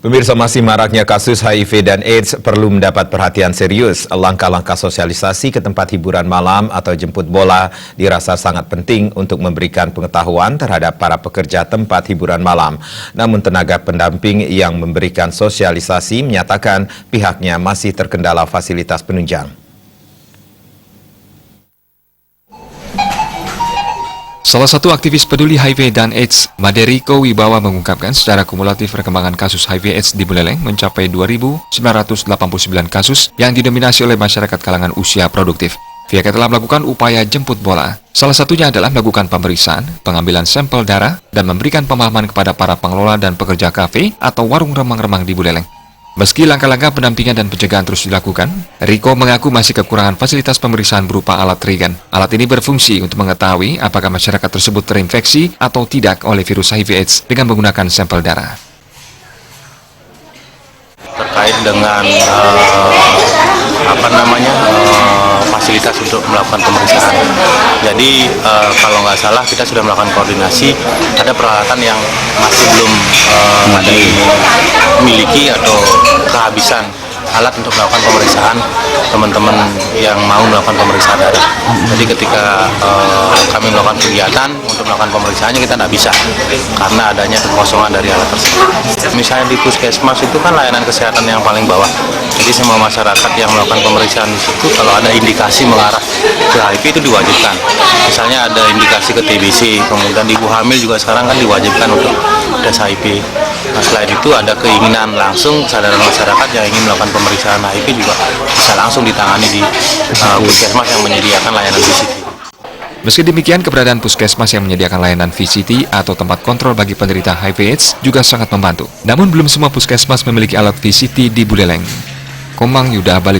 Pemirsa, masih maraknya kasus HIV dan AIDS perlu mendapat perhatian serius. Langkah-langkah sosialisasi ke tempat hiburan malam atau jemput bola dirasa sangat penting untuk memberikan pengetahuan terhadap para pekerja tempat hiburan malam. Namun tenaga pendamping yang memberikan sosialisasi menyatakan pihaknya masih terkendala fasilitas penunjang. Salah satu aktivis peduli HIV dan AIDS, Maderiko Wibawa mengungkapkan secara kumulatif perkembangan kasus HIV/AIDS di Buleleng mencapai 2.989 kasus yang didominasi oleh masyarakat kalangan usia produktif. Pihaknya telah melakukan upaya jemput bola. Salah satunya adalah melakukan pemeriksaan, pengambilan sampel darah, dan memberikan pemahaman kepada para pengelola dan pekerja kafe atau warung remang-remang di Buleleng. Meski langkah-langkah pendampingan dan pencegahan terus dilakukan, Riko mengaku masih kekurangan fasilitas pemeriksaan berupa alat trigan. Alat ini berfungsi untuk mengetahui apakah masyarakat tersebut terinfeksi atau tidak oleh virus HIV/AIDS dengan menggunakan sampel darah. Terkait dengan fasilitas untuk melakukan pemeriksaan. Jadi kalau nggak salah kita sudah melakukan koordinasi, ada peralatan yang masih belum dimiliki atau kehabisan alat untuk melakukan pemeriksaan teman-teman yang mau melakukan pemeriksaan darah. Jadi ketika kami melakukan kegiatan untuk melakukan pemeriksaannya, kita tidak bisa karena adanya kekosongan dari alat tersebut. Misalnya di puskesmas itu kan layanan kesehatan yang paling bawah. Jadi semua masyarakat yang melakukan pemeriksaan itu kalau ada indikasi mengarah ke HIV itu diwajibkan. Misalnya ada indikasi ke TBC, kemudian ibu hamil juga sekarang kan diwajibkan untuk tes HIV. Nah, selain itu ada keinginan langsung kesadaran masyarakat yang ingin melakukan pemeriksaan HIV juga bisa langsung ditangani di puskesmas yang menyediakan layanan VCT. Meski demikian, keberadaan puskesmas yang menyediakan layanan VCT atau tempat kontrol bagi penderita HIV/AIDS juga sangat membantu. Namun belum semua puskesmas memiliki alat VCT di Buleleng. Komang Yuda Bali.